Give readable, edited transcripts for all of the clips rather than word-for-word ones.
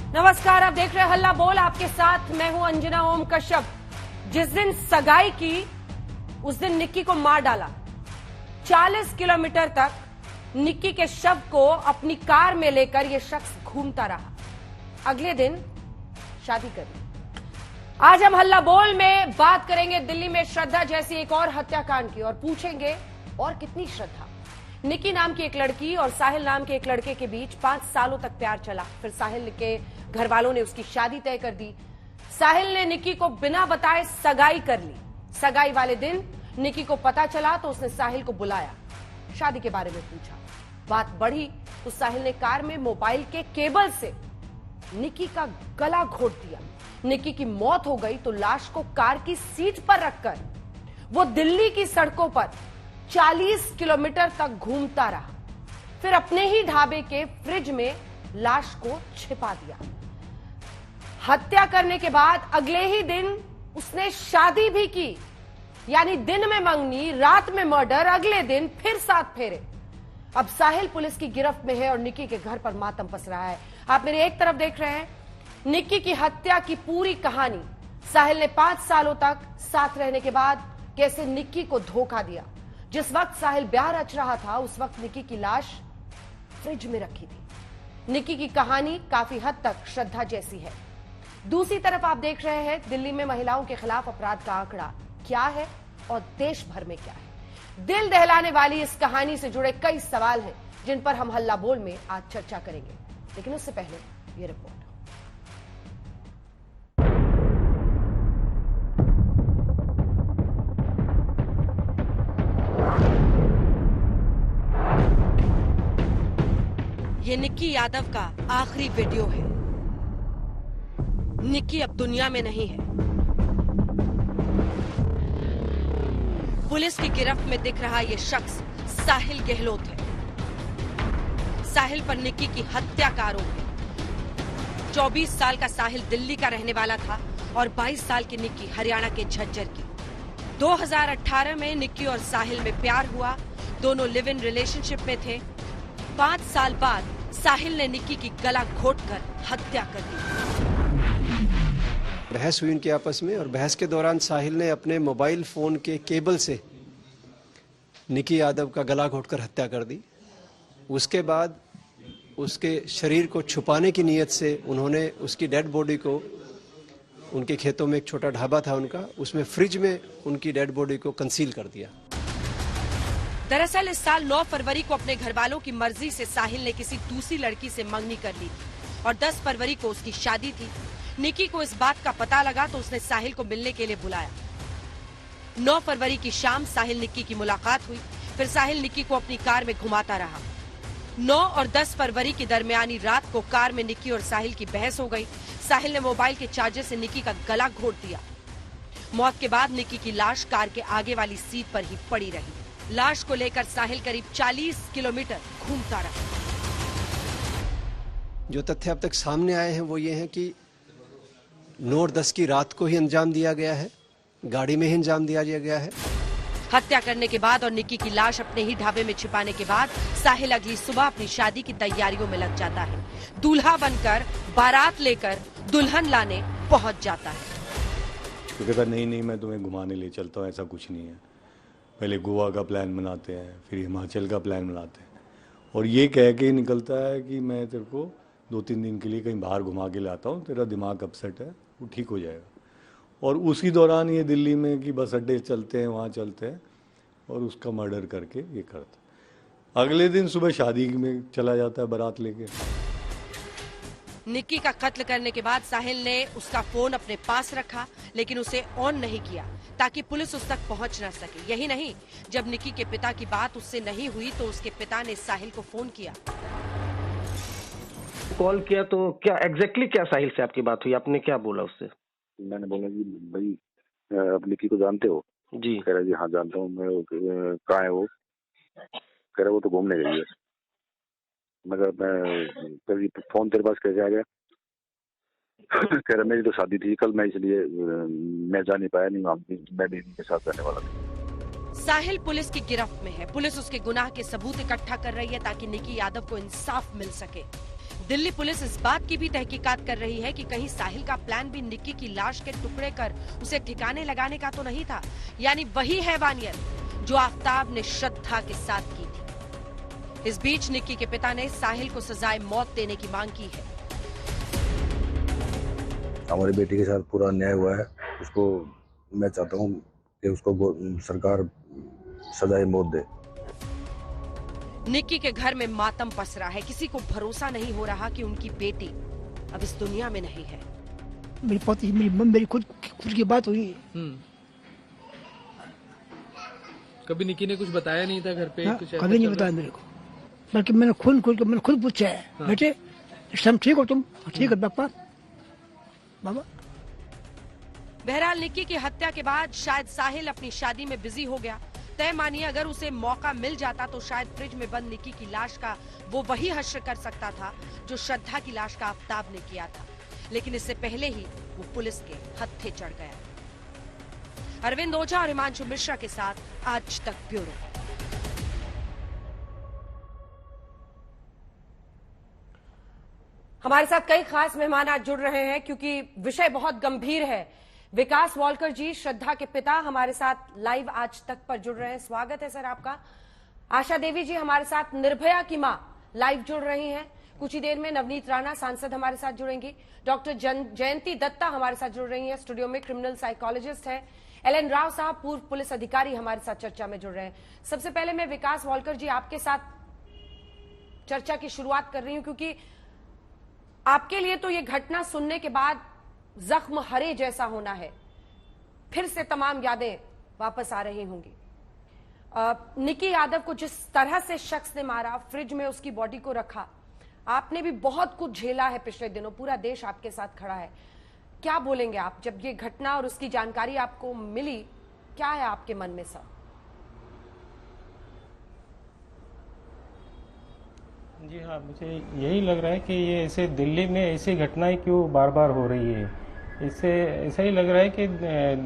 नमस्कार, आप देख रहे हैं हल्ला बोल। आपके साथ मैं हूं अंजना ओम कश्यप। जिस दिन सगाई की उस दिन निक्की को मार डाला। 40 किलोमीटर तक निक्की के शव को अपनी कार में लेकर यह शख्स घूमता रहा। अगले दिन शादी कर ली। आज हम हल्ला बोल में बात करेंगे दिल्ली में श्रद्धा जैसी एक और हत्याकांड की और पूछेंगे और कितनी श्रद्धा। निक्की नाम की एक लड़की और साहिल नाम के एक लड़के के बीच 5 सालों तक प्यार चला। फिर साहिल के घर वालों ने उसकी शादी तय कर दी। साहिल ने निक्की को बिना बताए सगाई कर ली। सगाई वाले दिन निक्की को पता चला तो उसने साहिल को बुलाया, शादी के बारे में पूछा। बात बढ़ी तो साहिल ने कार में मोबाइल के केबल से निक्की का गला घोट दिया। निक्की की मौत हो गई तो लाश को कार की सीट पर रखकर वो दिल्ली की सड़कों पर 40 किलोमीटर तक घूमता रहा। फिर अपने ही ढाबे के फ्रिज में लाश को छिपा दिया। हत्या करने के बाद अगले ही दिन उसने शादी भी की, यानी दिन में मंगनी, रात में मर्डर, अगले दिन फिर 7 फेरे। अब साहिल पुलिस की गिरफ्त में है और निक्की के घर पर मातम पस रहा है। आप मेरे एक तरफ देख रहे हैं निक्की की हत्या की पूरी कहानी। साहिल ने 5 सालों तक साथ रहने के बाद कैसे निक्की को धोखा दिया। जिस वक्त साहिल ब्याह रच रहा था उस वक्त निक्की की लाश फ्रिज में रखी थी। निक्की की कहानी काफी हद तक श्रद्धा जैसी है। दूसरी तरफ आप देख रहे हैं दिल्ली में महिलाओं के खिलाफ अपराध का आंकड़ा क्या है और देश भर में क्या है। दिल दहलाने वाली इस कहानी से जुड़े कई सवाल हैं जिन पर हम हल्ला बोल में आज चर्चा करेंगे, लेकिन उससे पहले ये रिपोर्ट। ये निक्की यादव का आखिरी वीडियो है। निक्की अब दुनिया में नहीं है। पुलिस की गिरफ्त में दिख रहा ये शख्स साहिल गहलोत है। साहिल पर निक्की की हत्या का आरोप है। 24 साल का साहिल दिल्ली का रहने वाला था और 22 साल की निक्की हरियाणा के झज्जर की। 2018 में निक्की और साहिल में प्यार हुआ। दोनों लिव इन रिलेशनशिप में थे। 5 साल बाद साहिल ने निक्की की गला घोटकर हत्या कर दी। बहस हुई उनके आपस में और बहस के दौरान साहिल ने अपने मोबाइल फोन के केबल से निक्की यादव का गला घोटकर हत्या कर दी। उसके बाद उसके शरीर को छुपाने की नीयत से उन्होंने उसकी डेड बॉडी को उनके खेतों में एक छोटा ढाबा था उनका, उसमें फ्रिज में उनकी डेड बॉडी को कंसील कर दिया। दरअसल इस साल 9 फरवरी को अपने घर वालों की मर्जी से साहिल ने किसी दूसरी लड़की से मंगनी कर ली थी और 10 फरवरी को उसकी शादी थी। निक्की को इस बात का पता लगा तो उसने साहिल को मिलने के लिए बुलाया। 9 फरवरी की शाम साहिल निक्की की मुलाकात हुई। फिर साहिल निक्की को अपनी कार में घुमाता रहा। 9 और 10 फरवरी की दरमियानी रात को कार में निक्की और साहिल की बहस हो गई। साहिल ने मोबाइल के चार्जर से निक्की का गला घोट दिया। मौत के बाद निक्की की लाश कार के आगे वाली सीट पर ही पड़ी रही। लाश को लेकर साहिल करीब 40 किलोमीटर घूमता रहा। जो तथ्य अब तक सामने आए हैं वो ये हैं कि 9 और 10 की रात को ही अंजाम दिया गया है, गाड़ी में ही अंजाम दिया गया है। हत्या करने के बाद और निक्की की लाश अपने ही ढाबे में छिपाने के बाद साहिल अगली सुबह अपनी शादी की तैयारियों में लग जाता है। दूल्हा बनकर बारात लेकर दुल्हन लाने पहुंच जाता है। तो कहता नहीं मैं तुम्हें घुमाने ले चलता हूँ, ऐसा कुछ नहीं है। पहले गोवा का प्लान बनाते हैं, फिर हिमाचल का प्लान बनाते हैं और ये कह के निकलता है कि मैं तेरे को 2-3 दिन के लिए कहीं बाहर घुमा के लाता हूँ, तेरा दिमाग अपसेट है, वो ठीक हो जाएगा। और उसी दौरान ये दिल्ली में कि बस अड्डे चलते हैं, वहाँ चलते हैं और उसका मर्डर करके ये करता। अगले दिन सुबह शादी में चला जाता है बारात लेके। निक्की का कत्ल करने के बाद साहिल ने उसका फोन अपने पास रखा लेकिन उसे ऑन नहीं किया ताकि पुलिस उस तक पहुंच न सके। यही नहीं, जब निक्की के पिता की बात उससे नहीं हुई तो उसके पिता ने साहिल को फोन किया। कॉल किया तो क्या एग्जैक्टली क्या साहिल से आपकी बात हुई? आपने क्या बोला उससे? मैंने बोला कि भाई आप निक्की को जानते हो? जी। कह रहा जी हाँ जानता हूँ मैं। कहाँ है वो? कह रहा वो तो घूमने गई है। मगर मैं फोन तेरे पास कैसे आ गया? कह रहा मेरी तो शादी थी कल, मैं इसलिए मैं जा नहीं पाया, नहीं मैं भी इनके साथ रहने वाला था। साहिल पुलिस की गिरफ्त में है। पुलिस उसके गुनाह के सबूत इकट्ठा कर रही है ताकि निक्की यादव को इंसाफ मिल सके। दिल्ली पुलिस इस बात की भी तहकीकात कर रही है कि कहीं साहिल का प्लान भी निक्की की लाश के टुकड़े कर उसे ठिकाने लगाने का तो नहीं था, यानी वही हैवानियत जो आफ्ताब ने श्रद्धा के साथ की थी। इस बीच निक्की के पिता ने साहिल को सजाए मौत देने की मांग की है। हमारी बेटी के साथ पूरा अन्याय हुआ है, उसको मैं चाहता हूँ कि उसको सरकार सजाए मौत दे। निक्की के घर में मातम पसरा है। किसी को भरोसा नहीं हो रहा कि उनकी बेटी अब इस दुनिया में नहीं है। मेरी पति मेरी खुद की बात हुई। कभी निक्की ने कुछ बताया नहीं था घर पे? कुछ कभी नहीं बताया मेरे को, बल्कि मैंने खुद पूछा है, बेटे इस टाइम ठीक हो तुम? ठीक है पापा बाबा। बहरहाल निक्की की हत्या के बाद शायद साहिल अपनी शादी में बिजी हो गया। तय मानिए अगर उसे मौका मिल जाता तो शायद फ्रिज में बंद निक्की की लाश का वो वही हश्र कर सकता था जो श्रद्धा की लाश का आफ्ताब ने किया था, लेकिन इससे पहले ही वो पुलिस के हत्थे चढ़ गया। अरविंद ओझा और हिमांशु मिश्रा के साथ आज तक ब्यूरो। हमारे साथ कई खास मेहमान आज जुड़ रहे हैं क्योंकि विषय बहुत गंभीर है। विकास वालकर जी, श्रद्धा के पिता, हमारे साथ लाइव आज तक पर जुड़ रहे हैं। स्वागत है सर आपका। आशा देवी जी हमारे साथ, निर्भया की मां, लाइव जुड़ रही हैं। कुछ ही देर में नवनीत राणा सांसद हमारे साथ जुड़ेंगी। डॉक्टर जयंती दत्ता हमारे साथ जुड़ रही हैं, स्टूडियो में क्रिमिनल साइकोलॉजिस्ट हैं। एल.एन. राव साहब, पूर्व पुलिस अधिकारी, हमारे साथ चर्चा में जुड़ रहे हैं। सबसे पहले मैं विकास वालकर जी आपके साथ चर्चा की शुरुआत कर रही हूं क्योंकि आपके लिए तो ये घटना सुनने के बाद जख्म हरे जैसा होना है। फिर से तमाम यादें वापस आ रही होंगी। निक्की यादव को जिस तरह से शख्स ने मारा, फ्रिज में उसकी बॉडी को रखा, आपने भी बहुत कुछ झेला है पिछले दिनों, पूरा देश आपके साथ खड़ा है। क्या बोलेंगे आप जब ये घटना और उसकी जानकारी आपको मिली? क्या है आपके मन में सर? जी हाँ, मुझे यही लग रहा है कि ये ऐसे दिल्ली में ऐसी घटनाएं क्यों बार बार हो रही है। इससे ऐसा ही लग रहा है कि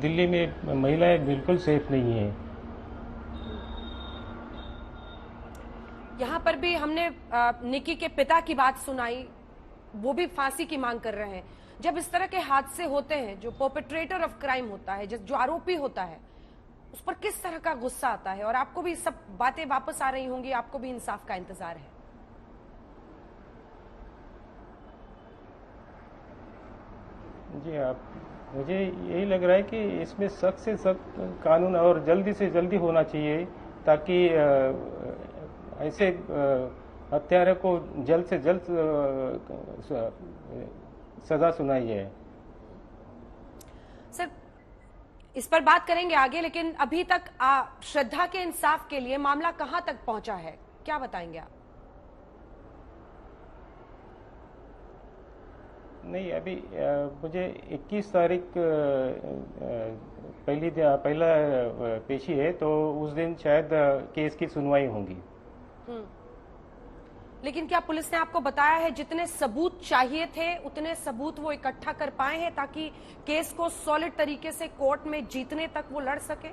दिल्ली में महिलाएं बिल्कुल सेफ नहीं है। यहाँ पर भी हमने निक्की के पिता की बात सुनाई, वो भी फांसी की मांग कर रहे हैं। जब इस तरह के हादसे होते हैं, जो परपेट्रेटर ऑफ क्राइम होता है, जो आरोपी होता है, उस पर किस तरह का गुस्सा आता है? और आपको भी सब बातें वापस आ रही होंगी, आपको भी इंसाफ का इंतजार है। जी हाँ, मुझे यही लग रहा है कि इसमें सख्त से सख्त कानून और जल्दी से जल्दी होना चाहिए ताकि ऐसे हत्यारे को जल्द से जल्द सजा सुनाई जाए। सर, इस पर बात करेंगे आगे, लेकिन अभी तक श्रद्धा के इंसाफ के लिए मामला कहां तक पहुंचा है, क्या बताएंगे आप? नहीं, अभी मुझे 21 तारीख पहला पेशी है, तो उस दिन शायद केस की सुनवाई होगी। लेकिन क्या पुलिस ने आपको बताया है जितने सबूत चाहिए थे उतने सबूत वो इकट्ठा कर पाए हैं ताकि केस को सॉलिड तरीके से कोर्ट में जीतने तक वो लड़ सके?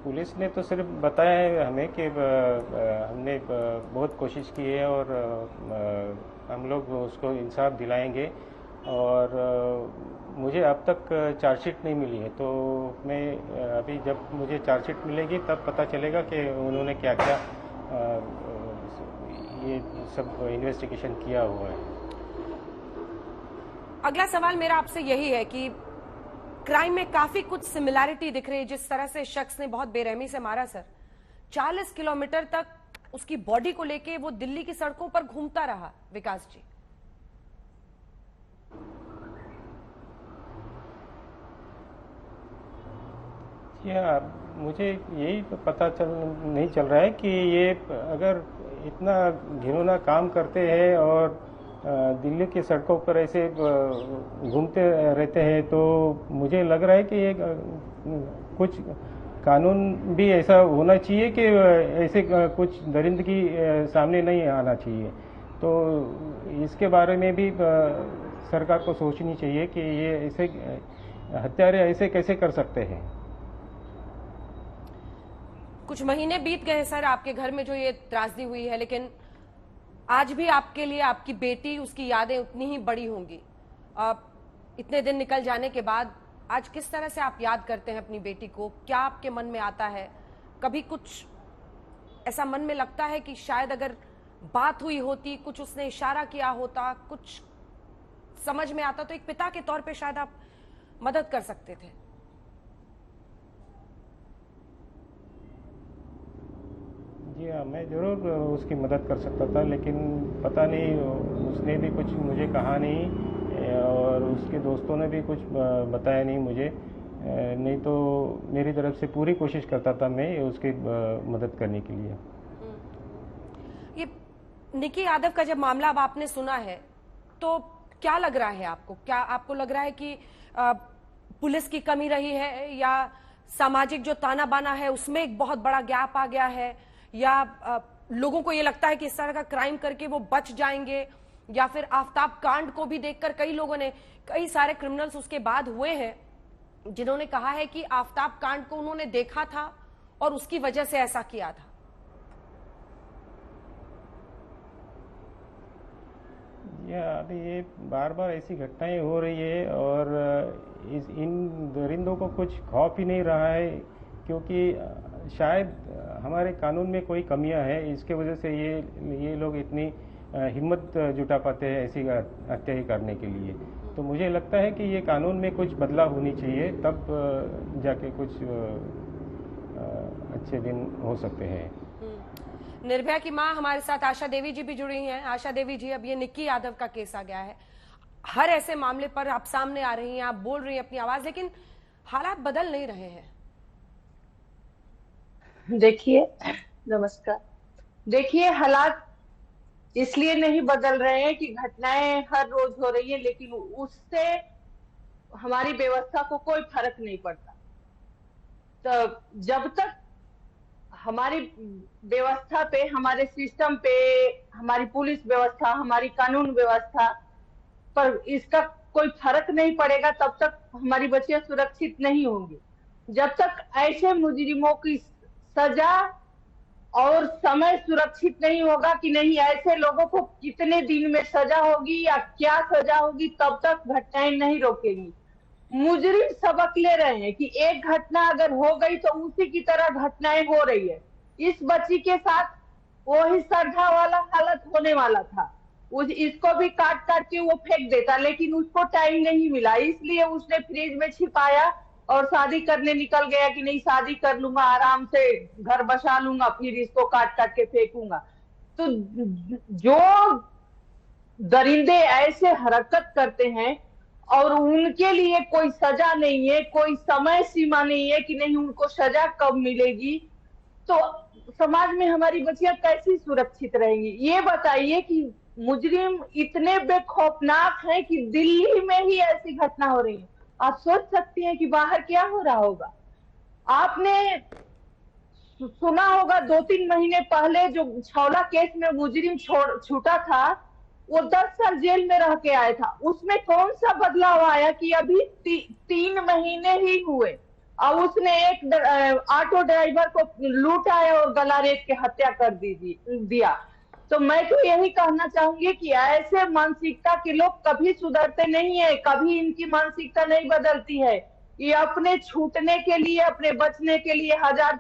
पुलिस ने तो सिर्फ बताया है हमें कि हमने बहुत कोशिश की है और हम लोग उसको इंसाफ दिलाएंगे, और मुझे अब तक चार्जशीट नहीं मिली है, तो मैं अभी जब मुझे चार्जशीट मिलेगी तब पता चलेगा कि उन्होंने क्या क्या ये सब इन्वेस्टिगेशन किया हुआ है। अगला सवाल मेरा आपसे यही है कि क्राइम में काफी कुछ सिमिलैरिटी दिख रही है। जिस तरह से शख्स ने बहुत बेरहमी से मारा सर, 40 किलोमीटर तक उसकी बॉडी को लेके वो दिल्ली की सड़कों पर घूमता रहा। विकास जी, या मुझे यही पता नहीं चल रहा है कि ये अगर इतना घिनौना काम करते हैं और दिल्ली की सड़कों पर ऐसे घूमते रहते हैं, तो मुझे लग रहा है कि ये कुछ कानून भी ऐसा होना चाहिए कि ऐसे कुछ दरिंदगी सामने नहीं आना चाहिए। तो इसके बारे में भी सरकार को सोचनी चाहिए कि ये ऐसे हत्यारे ऐसे कैसे कर सकते हैं। कुछ महीने बीत गए सर आपके घर में जो ये त्रासदी हुई है, लेकिन आज भी आपके लिए आपकी बेटी, उसकी यादें उतनी ही बड़ी होंगी। इतने दिन निकल जाने के बाद आज किस तरह से आप याद करते हैं अपनी बेटी को? क्या आपके मन में आता है? कभी कुछ ऐसा मन में लगता है कि शायद अगर बात हुई होती, कुछ उसने इशारा किया होता, कुछ समझ में आता तो एक पिता के तौर पे शायद आप मदद कर सकते थे? जी हाँ, मैं ज़रूर उसकी मदद कर सकता था, लेकिन पता नहीं उसने भी कुछ मुझे कहा नहीं और उसके दोस्तों ने भी कुछ बताया नहीं मुझे। नहीं तो मेरी तरफ से पूरी कोशिश करता था मैं उसकी मदद करने के लिए। ये निकी यादव का जब मामला अब आपने सुना है तो क्या लग रहा है आपको? क्या आपको लग रहा है कि पुलिस की कमी रही है, या सामाजिक जो ताना बाना है उसमें एक बहुत बड़ा गैप आ गया है, या लोगों को ये लगता है कि इस तरह का क्राइम करके वो बच जाएंगे, या फिर आफताब कांड को भी देखकर कई लोगों ने, कई सारे क्रिमिनल्स उसके बाद हुए हैं जिन्होंने कहा है कि आफताब कांड को उन्होंने देखा था और उसकी वजह से ऐसा किया था? अभी ये बार बार ऐसी घटनाएं हो रही है और इन दरिंदों को कुछ खौफ ही नहीं रहा है, क्योंकि शायद हमारे कानून में कोई कमियां हैं, इसके वजह से ये लोग इतनी हिम्मत जुटा पाते हैं ऐसी हत्या ही करने के लिए। तो मुझे लगता है कि ये कानून में कुछ बदलाव होनी चाहिए, तब जाके कुछ अच्छे दिन हो सकते हैं। निर्भया की मां हमारे साथ आशा देवी जी भी जुड़ी हैं। आशा देवी जी, अब ये निक्की यादव का केस आ गया है, हर ऐसे मामले पर आप सामने आ रही हैं, आप बोल रही हैं अपनी आवाज, लेकिन हालात बदल नहीं रहे हैं। देखिए, नमस्कार। देखिए, हालात इसलिए नहीं बदल रहे हैं कि घटनाएं हर रोज हो रही है, लेकिन उससे हमारी व्यवस्था को कोई फर्क नहीं पड़ता। तो जब तक हमारी व्यवस्था पे, हमारे सिस्टम पे, हमारी पुलिस व्यवस्था, हमारी कानून व्यवस्था पर इसका कोई फर्क नहीं पड़ेगा, तब तक हमारी बच्चियां सुरक्षित नहीं होंगी। जब तक ऐसे मुजरिमों की सजा और समय सुरक्षित नहीं होगा कि नहीं ऐसे लोगों को कितने दिन में सजा होगी या क्या सजा होगी, तब तक घटनाएं नहीं रोकेंगी। मुजरिम सबक ले रहे हैं कि एक घटना अगर हो गई तो उसी की तरह घटनाएं हो रही है। इस बच्ची के साथ वही श्रद्धा वाला हालत होने वाला था, इसको भी काट काट के वो फेंक देता, लेकिन उसको टाइम नहीं मिला, इसलिए उसने फ्रिज में छिपाया और शादी करने निकल गया कि नहीं शादी कर लूंगा, आराम से घर बसा लूंगा, फिर इसको काट काट के फेंकूंगा। तो जो दरिंदे ऐसे हरकत करते हैं और उनके लिए कोई सजा नहीं है, कोई समय सीमा नहीं है कि नहीं उनको सजा कब मिलेगी, तो समाज में हमारी बच्चियां कैसी सुरक्षित रहेंगी? ये बताइए कि मुजरिम इतने बेखौफनाक हैं कि दिल्ली में ही ऐसी घटना हो रही है। आप सोच सकती हैं कि बाहर क्या हो रहा होगा। आपने सुना होगा 2-3 महीने पहले जो छौला केस में मुजरिम छूटा था, वो 10 साल जेल में रह के आया था। उसमें कौन सा बदलाव आया कि अभी 3 महीने ही हुए और उसने एक ऑटो ड्राइवर को लूटाया और गला रेत के हत्या कर दिया। तो मैं तो यही कहना चाहूंगी कि ऐसे मानसिकता के लोग कभी सुधरते नहीं है, कभी इनकी मानसिकता नहीं बदलती है। ये अपने छूटने के लिए, अपने बचने के लिए हजार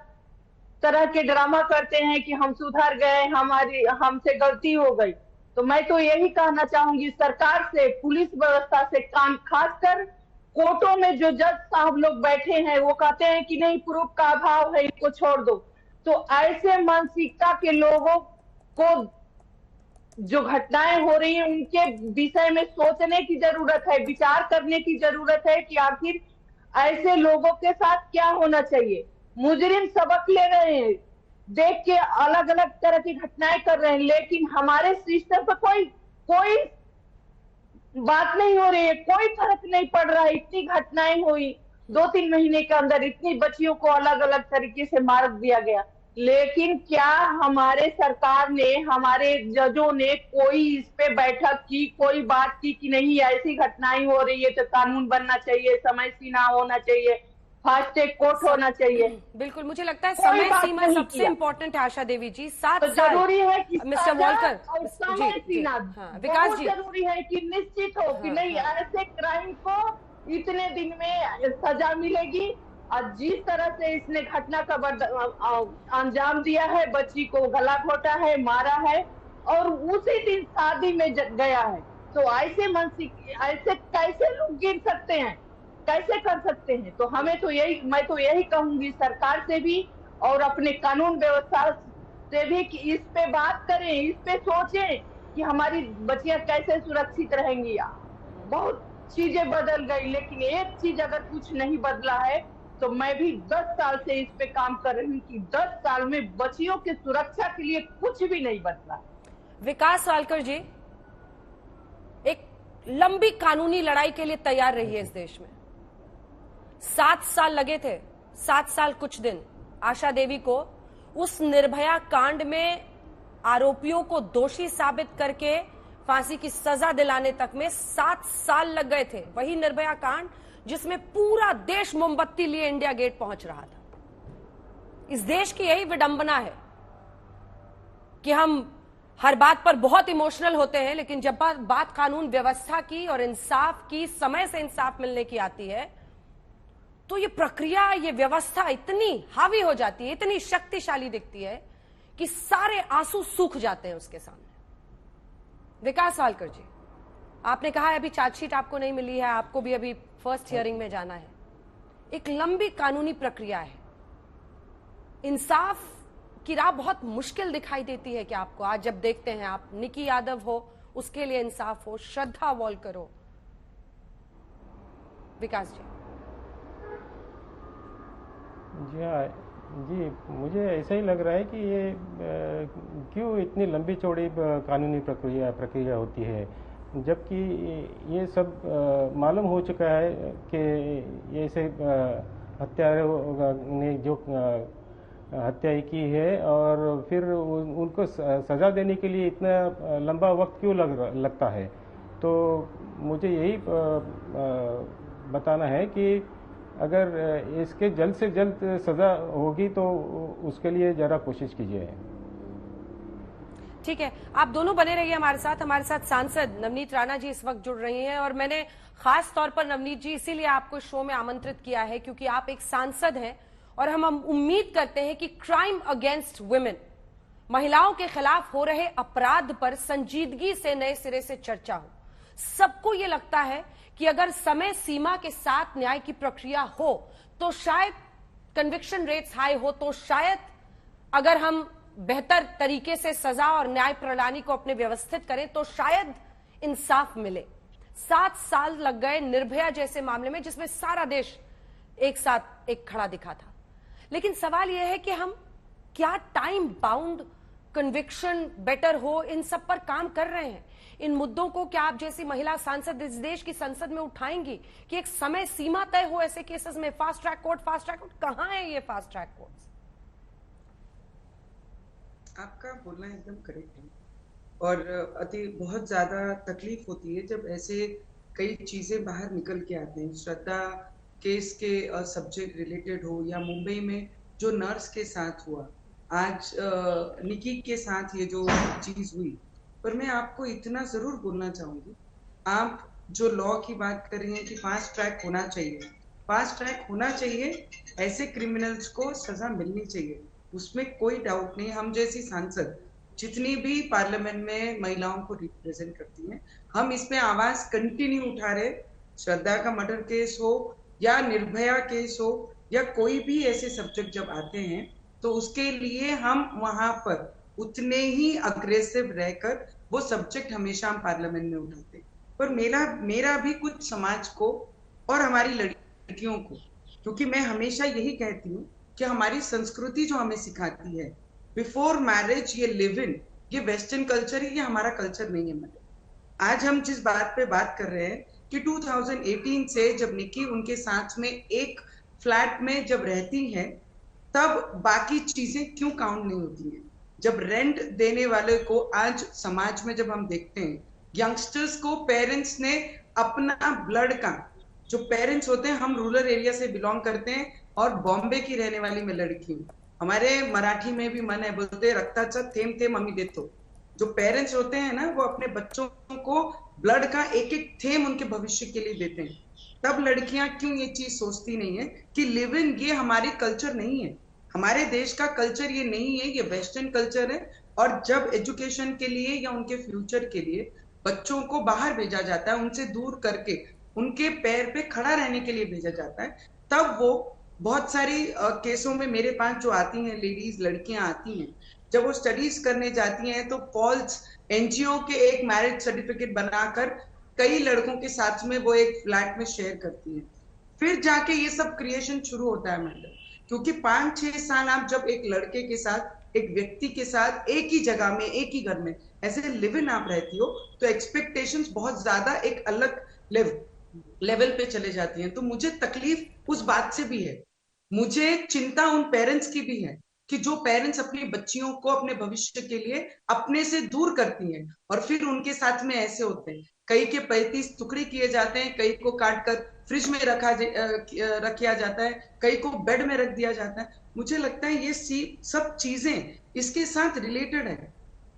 तरह के ड्रामा करते हैं कि हम सुधर गए, हमसे गलती हो गई। तो मैं तो यही कहना चाहूंगी सरकार से, पुलिस व्यवस्था से, खासकर कोर्टों में जो जज साहब लोग बैठे हैं वो कहते हैं कि नहीं प्रूफ का अभाव है, इनको छोड़ दो। तो ऐसे मानसिकता के लोगों को जो घटनाएं हो रही हैं उनके विषय में सोचने की जरूरत है, विचार करने की जरूरत है कि आखिर ऐसे लोगों के साथ क्या होना चाहिए। मुजरिम सबक ले रहे हैं, देख के अलग अलग तरह की घटनाएं कर रहे हैं, लेकिन हमारे सिस्टम पर कोई बात नहीं हो रही है, कोई फर्क नहीं पड़ रहा है। इतनी घटनाएं हुई 2-3 महीने के अंदर, इतनी बच्चियों को अलग अलग तरीके से मार दिया गया, लेकिन क्या हमारे सरकार ने, हमारे जजों ने कोई इस पे बैठक की, कोई बात की कि नहीं ऐसी घटनाएं हो रही है तो कानून बनना चाहिए, समय सीमा होना चाहिए, फास्ट ट्रैक कोर्ट होना चाहिए। बिल्कुल, मुझे लगता है कोई समय बात सीमा नहीं सबसे किया। इम्पोर्टेंट है आशा देवी जी। 7 तो साल जरूरी है कि मिस्टर सजा वॉलकर और समय सीमा हाँ, विकास बहुत जी जरूरी है कि निश्चित हो कि हाँ, नहीं ऐसे क्राइम को इतने दिन में सजा मिलेगी। और जिस तरह से इसने घटना का अंजाम दिया है, बच्ची को गला घोटा है, मारा है और उसी दिन शादी में गया है, तो ऐसे कैसे लोग गिर सकते हैं, कैसे कर सकते हैं? तो मैं तो यही कहूंगी सरकार से भी और अपने कानून व्यवस्था से भी कि इस पे बात करें, इस पे सोचें कि हमारी बच्चियां कैसे सुरक्षित रहेंगी। बहुत चीजें बदल गई, लेकिन एक चीज अगर कुछ नहीं बदला है तो मैं भी 10 साल से इस पे काम कर रही हूँ कि 10 साल में बच्चियों की सुरक्षा के लिए कुछ भी नहीं बदला। विकास वालकर जी, एक लंबी कानूनी लड़ाई के लिए तैयार रही है इस देश में। 7 साल लगे थे, 7 साल कुछ दिन आशा देवी को उस निर्भया कांड में आरोपियों को दोषी साबित करके फांसी की सजा दिलाने तक में 7 साल लग गए थे। वही निर्भया कांड जिसमें पूरा देश मोमबत्ती लिए इंडिया गेट पहुंच रहा था। इस देश की यही विडंबना है कि हम हर बात पर बहुत इमोशनल होते हैं, लेकिन जब बात कानून व्यवस्था की और इंसाफ की, समय से इंसाफ मिलने की आती है, तो ये प्रक्रिया, ये व्यवस्था इतनी हावी हो जाती है, इतनी शक्तिशाली दिखती है कि सारे आंसू सूख जाते हैं उसके सामने। विकास वालकर जी, आपने कहा है अभी चार्जशीट आपको नहीं मिली है, आपको भी अभी फर्स्ट हियरिंग में जाना है। एक लंबी कानूनी प्रक्रिया है, इंसाफ की राह बहुत मुश्किल दिखाई देती है कि आपको आज जब देखते हैं आप, निकी यादव हो उसके लिए इंसाफ हो, श्रद्धा वॉलकर हो। विकास जी। जी हाँ जी, मुझे ऐसा ही लग रहा है कि ये क्यों इतनी लंबी चौड़ी कानूनी प्रक्रिया होती है, जबकि ये सब मालूम हो चुका है कि ऐसे हत्यारों ने जो हत्या की है और फिर उनको सजा देने के लिए इतना लंबा वक्त क्यों लगता है। तो मुझे यही बताना है कि अगर इसके जल्द से जल्द सजा होगी तो उसके लिए जरा कोशिश कीजिए। ठीक है, आप दोनों बने रहिए हमारे साथ सांसद नवनीत राणा जी इस वक्त जुड़ रही हैं और मैंने खास तौर पर नवनीत जी इसीलिए आपको शो में आमंत्रित किया है क्योंकि आप एक सांसद हैं और हम उम्मीद करते हैं कि क्राइम अगेंस्ट वुमेन, महिलाओं के खिलाफ हो रहे अपराध पर संजीदगी से नए सिरे से चर्चा हो। सबको ये लगता है कि अगर समय सीमा के साथ न्याय की प्रक्रिया हो तो शायद कन्विक्शन रेट्स हाई हो, तो शायद अगर हम बेहतर तरीके से सजा और न्याय प्रणाली को अपने व्यवस्थित करें तो शायद इंसाफ मिले। 7 साल लग गए निर्भया जैसे मामले में जिसमें सारा देश एक साथ एक खड़ा दिखा था। लेकिन सवाल यह है कि हम क्या टाइम बाउंड कन्विक्शन बेटर हो, इन सब पर काम कर रहे हैं। इन मुद्दों को क्या आप जैसी महिला सांसद इस देश की संसद में उठाएंगी कि एक समय सीमा तय हो ऐसे केसेस में? फास्ट ट्रैक कोर्ट कहां है ये फास्ट ट्रैक कोर्ट? आपका बोलना एकदम करेक्ट है और बहुत ज्यादा तकलीफ होती है जब ऐसे कई चीजें बाहर निकल के आते हैं। श्रद्धा केस के सब्जेक्ट रिलेटेड हो या मुंबई में जो नर्स के साथ हुआ, आज निकी के साथ ये जो चीज हुई। पर मैं आपको इतना जरूर बोलना चाहूंगी, आप जो लॉ की बात कर रही हैं कि फास्ट ट्रैक होना चाहिए, फास्ट ट्रैक होना चाहिए, ऐसे क्रिमिनल्स को सजा मिलनी चाहिए, उसमें कोई डाउट नहीं। हम जैसी सांसद जितनी भी पार्लियामेंट में महिलाओं को रिप्रेजेंट करती हैं, हम इसमें आवाज कंटिन्यू उठा रहे। श्रद्धा का मर्डर केस हो या निर्भया केस हो या कोई भी ऐसे सब्जेक्ट जब आते हैं तो उसके लिए हम वहां पर उतने ही अग्रेसिव रहकर वो सब्जेक्ट हमेशा हम पार्लियामेंट में उठाते हैं। पर मेरा भी कुछ समाज को और हमारी लड़कियों को, क्योंकि मैं हमेशा यही कहती हूँ कि हमारी संस्कृति जो हमें सिखाती है बिफोर मैरिज ये लिव इन, ये वेस्टर्न कल्चर है, ये हमारा कल्चर नहीं है। मतलब आज हम जिस बात पे बात कर रहे हैं कि 2018 से जब निकी उनके साथ में एक फ्लैट में जब रहती है तब बाकी चीजें क्यों काउंट नहीं होती हैं? जब रेंट देने वाले को आज समाज में जब हम देखते हैं, यंगस्टर्स को पेरेंट्स ने अपना ब्लड का जो पेरेंट्स होते हैं, हम रूरल एरिया से बिलोंग करते हैं और बॉम्बे की रहने वाली मैं लड़की हूँ। हमारे मराठी में भी मन है, बोलते रक्ताचा थेम थेम आम्ही देतो। जो पेरेंट्स होते हैं ना, वो अपने बच्चों को ब्लड का एक एक थेम उनके भविष्य के लिए देते हैं। तब लड़कियां क्यों ये चीज सोचती नहीं है कि लिव इन, ये हमारी कल्चर नहीं है, हमारे देश का कल्चर ये नहीं है, ये वेस्टर्न कल्चर है। और जब एजुकेशन के लिए या उनके फ्यूचर के लिए बच्चों को बाहर भेजा जाता है, उनसे दूर करके उनके पैर पे खड़ा रहने के लिए भेजा जाता है, तब वो बहुत सारी केसों में मेरे पास जो आती हैं लेडीज, लड़कियां आती हैं, जब वो स्टडीज करने जाती हैं तो फॉल्स एनजीओ के एक मैरिज सर्टिफिकेट बनाकर कई लड़कों के साथ में वो एक फ्लैट में शेयर करती है। फिर जाके ये सब क्रिएशन शुरू होता है मैडम, क्योंकि 5-6 साल आप जब एक लड़के के साथ, एक व्यक्ति के साथ एक ही जगह में, एक ही घर में ऐसे लिव इन आप रहती हो, तो एक्सपेक्टेशंस बहुत ज्यादा एक अलग लेवल पे चले जाती हैं। तो मुझे तकलीफ उस बात से भी है, मुझे चिंता उन पेरेंट्स की भी है कि जो पेरेंट्स अपनी बच्चियों को अपने भविष्य के लिए अपने से दूर करती हैं और फिर उनके साथ में ऐसे होते हैं। कई के 35 टुकड़े किए जाते हैं, कई को काट कर फ्रिज में रखा जाता है, कई को बेड में रख दिया जाता है। मुझे लगता है ये सब चीजें इसके साथ रिलेटेड है।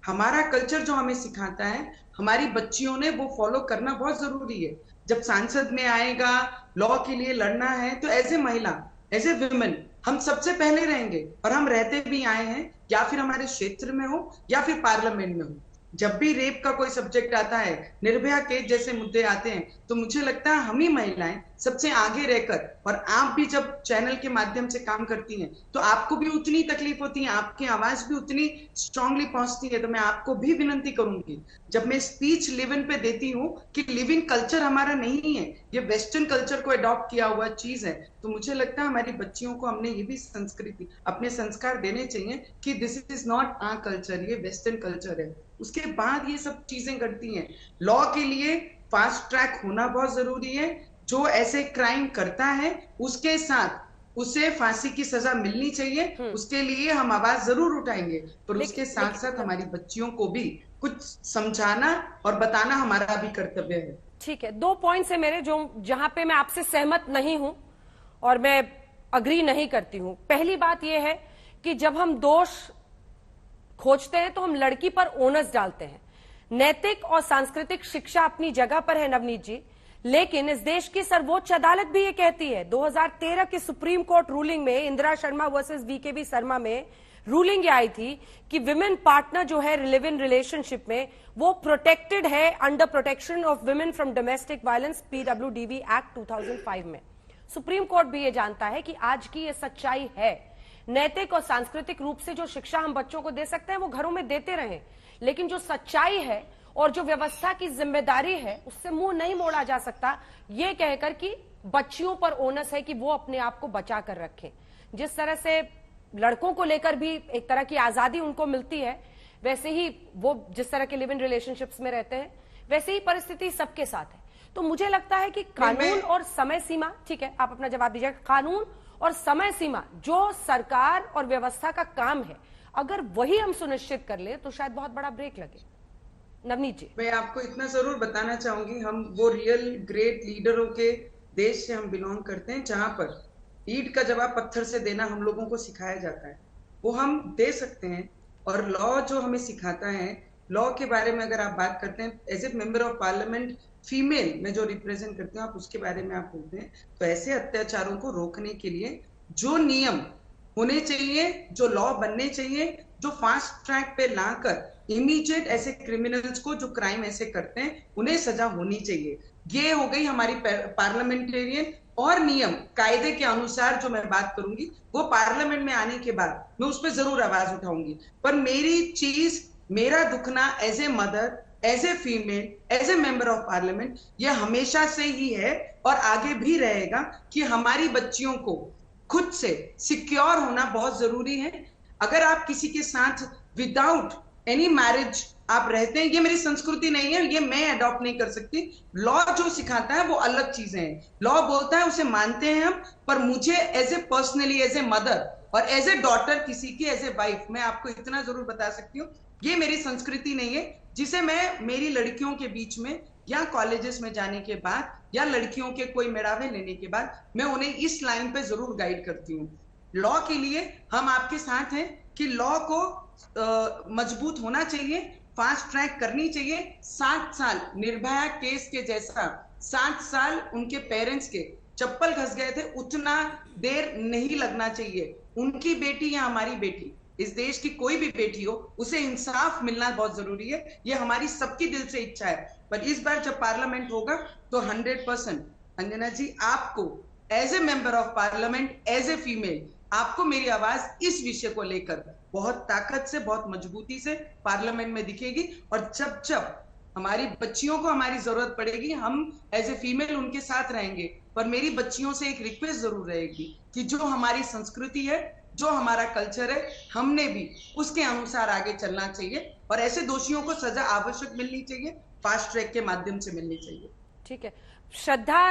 हमारा कल्चर जो हमें सिखाता है, हमारी बच्चियों ने वो फॉलो करना बहुत जरूरी है। जब सांसद में आएगा, लॉ के लिए लड़ना है, तो एज ए महिला, एज ए वुमेन हम सबसे पहले रहेंगे, और हम रहते भी आए हैं, या फिर हमारे क्षेत्र में हो या फिर पार्लियामेंट में हो। जब भी रेप का कोई सब्जेक्ट आता है, निर्भया केस जैसे मुद्दे आते हैं, तो मुझे लगता है हम ही महिलाएं सबसे आगे रहकर, और आप भी जब चैनल के माध्यम से काम करती हैं तो आपको भी उतनी तकलीफ होती है, आपकी आवाज भी उतनी स्ट्रांगली पहुंचती है। तो मैं आपको भी विनती करूंगी, जब मैं स्पीच लिव इन पे देती हूँ कि लिव इन कल्चर हमारा नहीं है, ये वेस्टर्न कल्चर को अडॉप्ट किया हुआ चीज है, तो मुझे लगता है हमारी बच्चियों को हमने ये भी संस्कृति, अपने संस्कार देने चाहिए कि this is not our culture, ये वेस्टर्न कल्चर है। उसके बाद ये सब चीजें करती हैं। लॉ के लिए फास्ट ट्रैक होना बहुत जरूरी है। जो ऐसे क्राइम करता है उसके साथ उसे फांसी की सजा मिलनी चाहिए, उसके लिए हम आवाज जरूर उठाएंगे, पर उसके साथ साथ हमारी बच्चियों को भी कुछ समझाना और बताना हमारा भी कर्तव्य है। ठीक है, 2 पॉइंट्स है मेरे जहां पे मैं आपसे सहमत नहीं हूं और मैं अग्री नहीं करती हूं। पहली बात यह है कि जब हम दोष खोजते हैं तो हम लड़की पर ओनस डालते हैं। नैतिक और सांस्कृतिक शिक्षा अपनी जगह पर है नवनीत जी, लेकिन इस देश की सर्वोच्च अदालत भी ये कहती है, 2013 की सुप्रीम कोर्ट रूलिंग में, इंदिरा शर्मा वर्सेस वीकेबी शर्मा में रूलिंग आई थी कि विमेन पार्टनर जो है लिव इन रिलेशनशिप में, वो प्रोटेक्टेड है under protection of women from domestic violence, PWDV act 2005 में। सुप्रीम कोर्ट भी ये जानता है कि आज की ये सच्चाई है। नैतिक और सांस्कृतिक रूप से जो शिक्षा हम बच्चों को दे सकते हैं वो घरों में देते रहें, लेकिन जो सच्चाई है और जो व्यवस्था की जिम्मेदारी है उससे मुंह नहीं मोड़ा जा सकता, ये कहकर कि बच्चियों पर ओनस है कि वो अपने आप को बचा कर रखें। जिस तरह से लड़कों को लेकर भी एक तरह की आजादी उनको मिलती है, वैसे ही वो जिस तरह के लिव इन रिलेशनशिप्स में रहते हैं, वैसे ही परिस्थिति सबके साथ है। तो मुझे लगता है कि कानून और समय सीमा, ठीक है आप अपना जवाब दीजिएगा, कानून और समय सीमा जो सरकार और व्यवस्था का काम है, अगर वही हम सुनिश्चित कर ले तो शायद बहुत बड़ा ब्रेक लगे। नवनीत जी, मैं आपको इतना जरूर बताना चाहूंगी, हम वो रियल ग्रेट लीडरों के देश से हम बिलोंग करते हैं, जहां पर ईंट का जवाब पत्थर से देना हम लोगों को सिखाया जाता है, वो हम दे सकते हैं। और लॉ जो हमें सिखाता है, लॉ के बारे में अगर आप बात करते हैं, as a member of parliament female में जो रिप्रेजेंट करते हैं आप, उसके बारे में आप बोलते हैं, तो ऐसे अत्याचारों को रोकने के लिए जो नियम होने चाहिए, जो लॉ बनने चाहिए, जो फास्ट ट्रैक पे लाकर इमीडिएट ऐसे क्रिमिनल्स को जो क्राइम ऐसे करते हैं उन्हें सजा होनी चाहिए। ये हो गई हमारी पार्लियामेंटेरियन और नियम कायदे के अनुसार जो मैं बात करूंगी वो पार्लियामेंट में आने के बाद मैं उस पर जरूर आवाज उठाऊंगी। पर मेरी चीज, मेरा दुखना as a mother, as a female, as a member of parliament, ये हमेशा से ही है और आगे भी रहेगा कि हमारी बच्चियों को खुद से सिक्योर होना बहुत जरूरी है। अगर आप किसी के साथ विदाउट एनी मैरिज आप रहते हैं, ये मेरी संस्कृति नहीं है, ये मैं अडॉप्ट नहीं कर सकती। लॉ जो सिखाता है वो अलग चीजें हैं, लॉ बोलता है उसे मानते हैं हम, पर मुझे as a personally, as a mother और एज ए डॉटर किसी की, एज ए वाइफ, मैं आपको इतना जरूर बता सकती हूँ, ये मेरी संस्कृति नहीं है जिसे मैं मेरी लड़कियों के बीच में या कॉलेजेस में जाने के बाद या लड़कियों के कोई मेड़ावे लेने के बाद मैं उन्हें इस लाइन पे जरूर गाइड करती हूँ। लॉ के लिए हम आपके साथ हैं कि लॉ को मजबूत होना चाहिए, फास्ट ट्रैक करनी चाहिए। 7 साल निर्भया केस के जैसा 7 साल उनके पेरेंट्स के चप्पल घस गए थे, उतना देर नहीं लगना चाहिए। उनकी बेटी या हमारी बेटी, इस देश की कोई भी बेटी हो, उसे इंसाफ मिलना बहुत जरूरी है। ये हमारी सबकी दिल से इच्छा है। पर इस बार जब पार्लियामेंट होगा तो 100% अंजना जी, आपको as a member of parliament, as a female, आपको मेरी आवाज इस विषय को लेकर बहुत ताकत से, बहुत मजबूती से पार्लियामेंट में दिखेगी। और जब जब हमारी बच्चियों को हमारी जरूरत पड़ेगी, हम एज ए फीमेल उनके साथ रहेंगे। पर मेरी बच्चियों से एक रिक्वेस्ट जरूर रहेगी कि जो हमारी संस्कृति है, जो हमारा कल्चर है, हमने भी उसके अनुसार आगे चलना चाहिए। और ऐसे दोषियों को सजा आवश्यक मिलनी चाहिए, फास्ट ट्रैक के माध्यम से मिलनी चाहिए। ठीक है, श्रद्धा